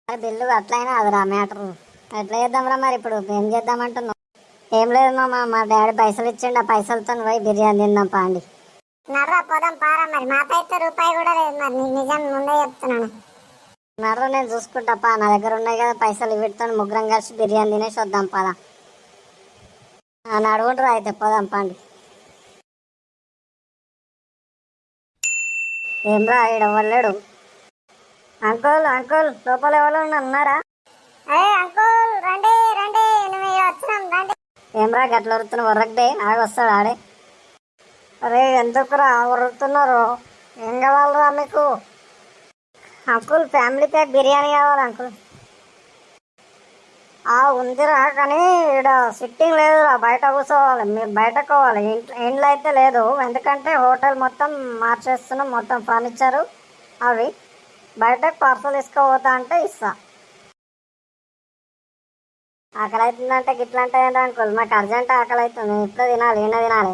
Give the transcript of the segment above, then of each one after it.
Bill అట్లయినా అదిరా matter. ఎట్లా చేద్దాంరా మరి? ఇప్పుడు ఏం చేద్దామంటున్నావు? ఏం లేదు మా డాడీ పైసలు ఇచ్చిండు. ఆ పైసలతో పోయి బిర్యానీ తిందాం పాండి. నర్రా పోదాం పారా. మరి మాకైతే రూపాయి కూడా లేదు. మరి నీకు నిజం ముందే చెప్తున్నాను. నర్ర నేను చూసుకుంటా పా, నా దగ్గర ఉన్నాయి కదా పైసలు. వీటితో ముగ్గురం కలిసి బిర్యానీ తినేసి వద్దాం పదా. నడుగుంటారా అయితే పోదాం పాండి. ఏమ్రా ఈడ వెళ్ళాడు? అంకుల్ అంకుల్ లోపల ఎవరు ఉన్నారా? అరే అంకుల్ రండి రండి, నువ్వు వచ్చినాం రండి. ఏమ్రా గట్ల వరుతున్నావు? వరకడే ఆగి వస్తాడు ఆడే. అరే ఎందుకురా వరుతున్నారు? ఏం కావాలరా మీకు? అంకుల్ ఫ్యామిలీ ప్యాక్ బిర్యానీ కావాలి అంకుల్. ఉందిరా, కానీ ఇక్కడ సిట్టింగ్ లేదురా, బయట కూర్చోవాలి. మీరు బయట పోవాలి, ఇంట్లో అయితే లేదు. ఎందుకంటే హోటల్ మొత్తం మార్చేస్తున్నాం, మొత్తం ఫర్నిచరు అవి. బయటకు పార్సల్ తీసుకోపోతా అంటే ఇస్తా. ఆకలి అవుతుందంటే గిట్లా అంటే ఏంటి అంకుల్? మాకు అర్జెంట్ ఆకలి అవుతుంది, ఇప్పుడు తినాలి, ఈయన తినాలి.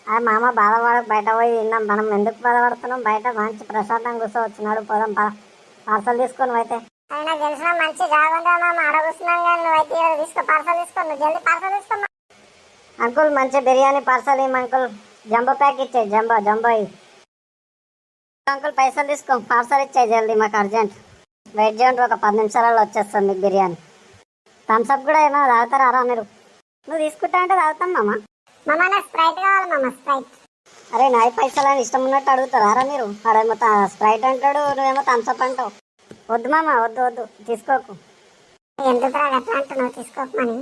అది మామ బాధపడక బయట పోయి తిన్నాం. మనం ఎందుకు బాధపడుతున్నాం? బయట మంచి ప్రశాంతంగా కూర్చోవచ్చున్నాడు. పోదాం పార్సల్ తీసుకొని అయితే. అయినా తెలిసిన మంచి జాగుందా మామ, ఆడ కూర్చున్నాం కానీ నువ్వైతే తీసుకో, పార్సల్ తీసుకో, నువ్వు జల్దీ పార్సల్ తీసుకో. అంకుల్ మంచి బిర్యానీ పార్సల్ ఇవ్వం అంకుల్. జంబో ప్యాక్ ఇచ్చాయి, జంబో అంకుల్ పైసలు తీసుకో, పార్సల్ ఇచ్చాయి జల్దీ, మాకు అర్జెంట్. వెయిట్ చేయండి, ఒక 10 నిమిషాలలో వచ్చేస్తుంది మీకు బిర్యానీ. థమ్స్అప్ కూడా ఏమైనా తాగుతారా మీరు? నువ్వు తీసుకుంటా అంటే తాగుతాం మామ. మామ నాకు స్ప్రైట్ కావాలి మామ, స్ప్రైట్. అరే నాయి పైసలు అని ఇష్టం ఉన్నట్టు అడుగుతారా మీరు? అడేమో స్ప్రైట్ అంటాడు, నువ్వేమో థమ్స్అప్ అంటావు. వద్దు మామ, వద్దు తీసుకోకు. ఎందుకు ఎట్లా అంటున్నావు తీసుకోకమని?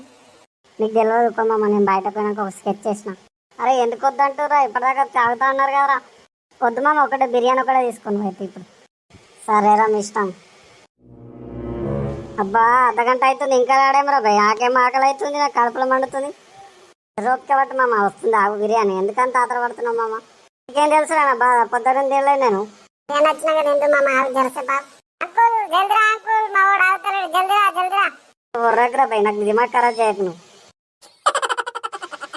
నీకు తెలియదు మామ, నేను బయట పోయినాక ఒక స్కెచ్ చేసిన. అరే ఎందుకు వద్దు అంటారా? ఇప్పటిదాకా తాగుతా అన్నారు కదరా. వద్దు మామ, ఒకటే బిర్యానీ ఒకటే తీసుకుని అయితే ఇప్పుడు. సరేరా మీ ఇష్టం. అబ్బా అర్ధగంట అవుతుంది ఇంకా రాడేమరా భయ్. ఆకేం ఆకలి అవుతుంది, నాకు కడుపులో మండుతుంది. రోప్ కాబట్టి మామ వస్తుంది ఆగు బిర్యానీ. ఎందుకంత ఆతర పడుతున్నావు మామ? నీకేం తెలుసు నా బాధ, పొద్దున్న తినలేదు నేను. నేను వచ్చినాక తింటూ మామ, ఆగు జరసే బాబు. అంకుల్ జల్దిరా అంకుల్, మా వాడు ఆగుతాడు, జల్దిరా. ఒర్రకురా భయ్, నాకు దిమాగ్ ఖరాబ్ చేయకు నువ్వు.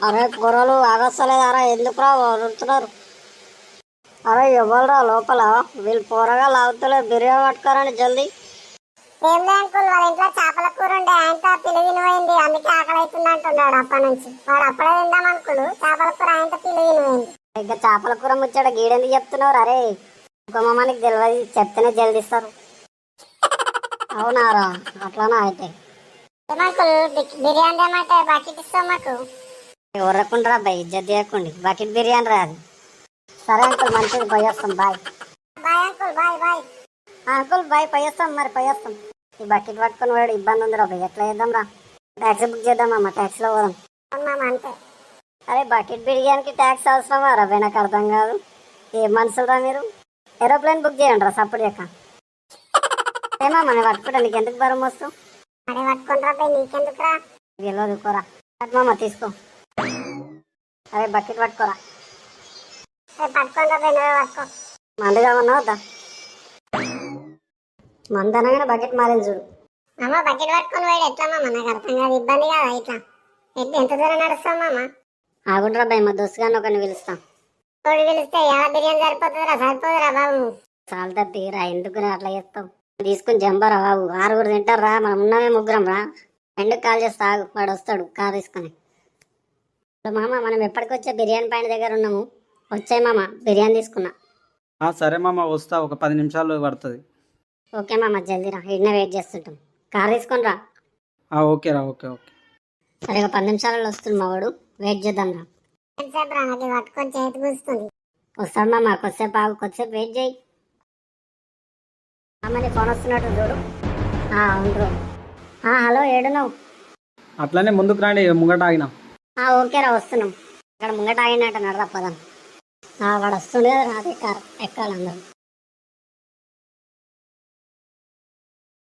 అరే కూరలు ఆగొస్తలేదారా? ఎందుకురా వరుతున్నారు? అరే ఇవ్వరురా లోపల, వీళ్ళు పోరగా లాగుతలేదు. బిర్యానీ పట్టుకోరండి జల్దీ. ఏం లే అంకుల్, వాళ్ళ ఇంట్లో చేపల కూర ఉండే, ఆయనతో పిలివినిపోయింది, అందుకే ఆకలి అవుతుంది అంటున్నాడు అప్పటి నుంచి. వాడు అప్పుడే తిందాం అనుకుడు, చేపల కూర ఆయనతో పిలివినిపోయింది. ఇంకా చేపల కూర ముచ్చాడు గీడెందుకు చెప్తున్నారు? అరే ఇంకో నీకు తెలియదు, చెప్తేనే జల్దిస్తారు. అవునారా? అట్లానా అయితే. ఏమంకుల్ బిర్యానీ ఏమంటే బకెట్ ఇస్తాం మాకు. ఉర్రకుండా అబ్బాయి, ఇజ్జత్ చేయకండి. బకెట్ బిర్యానీ రాదు. సరే అంకుల్ మంచిది, పోయేస్తాం. Bye bye uncle, bye. Uncle bye, పోయేస్తాం. మరి పోయేస్తాం. ఈ బకెట్ పట్టుకొని వాడు ఇబ్బంది ఉంది రా భయ్, ఎట్లా చేద్దాం రా? ట్యాక్సీ బుక్ చేద్దామమ్మా, ట్యాక్సీలో పోదాం. అంతే. అరే బకెట్ బిర్యానీకి ట్యాక్స్ అవసరమా రా భయ్? నాకు అర్థం కాదు. ఏ మనుషులు రా మీరు? ఏరోప్లేన్ బుక్ చేయండి రా సప్పుడు చెక్క. ఏమా మనం పట్టుకుంటా, నీకు ఎందుకు బరం వస్తావు? అడే పట్టుకుంటారా భయ్, నీకెందుకురా? గెలవదు కూర. మామ తీసుకో. అరే బకెట్ పట్టుకోరా. పట్టుకుంటారా భయ్, నువ్వే పట్టుకో. మందు కావన్నా వద్దా? మందు అనగానే బకెట్ మారింది చూడు. మామ బకెట్ పట్టుకొని పోయి ఎట్లా మామ? నాకు అర్థం కాదు, ఇబ్బంది కదా ఇట్లా. ఎంత దూరం నడుస్తావు మామ? ఆగుండ్రా భయ్, మా దోస్తు గారిని ఒకరిని పిలుస్తా. తోడు పిలిస్తే ఎలా బిర్యానీ సరిపోదురా బాబు. చాలా తీరా, ఎందుకు అట్లా చేస్తావు? తీసుకుని జంబరా బాబు, 6 తింటారు రా, మనం ఉన్నమే 3 రా. ఎండుకు కాల్ చేస్తా ఆగు, వాడు వస్తాడు కార్ తీసుకొని. మామ మనం ఎప్పటికొచ్చే బిర్యానీ పాయింట్ దగ్గర ఉన్నాము. వచ్చాయి మామ, బిర్యానీ తీసుకున్నా. సరే మామ వస్తా, ఒక 10 నిమిషాలు పడుతుంది. ఓకే మామ జల్దీరా, ఇన్నే వెయిట్ చేస్తుంటాం. కార్ తీసుకొని రా. ఓకేరా ఓకే. సరే ఒక 10 నిమిషాలలో వస్తుంది మా వాడు, వెయిట్ చేద్దాం రా. ఎంతసేపు రా? నాకు పట్టుకొని చేతి కూస్తుంది. వస్తాడు మామ, కొద్దిసేపు ఆగు, కొద్దిసేపు వెయిట్ చేయి. మామని ఫోన్ వస్తున్నట్టు చూడు. అవును. హలో ఏడున్నావు? అట్లనే ముందుకు రాండి, ముంగట ఆగినా. ఓకేరా వస్తున్నాం. ఇక్కడ ముంగట ఆగినట్టు నడదా పదం. వాడు వస్తుండే కదా, అదే కార్ ఎక్కాలి అందరూ.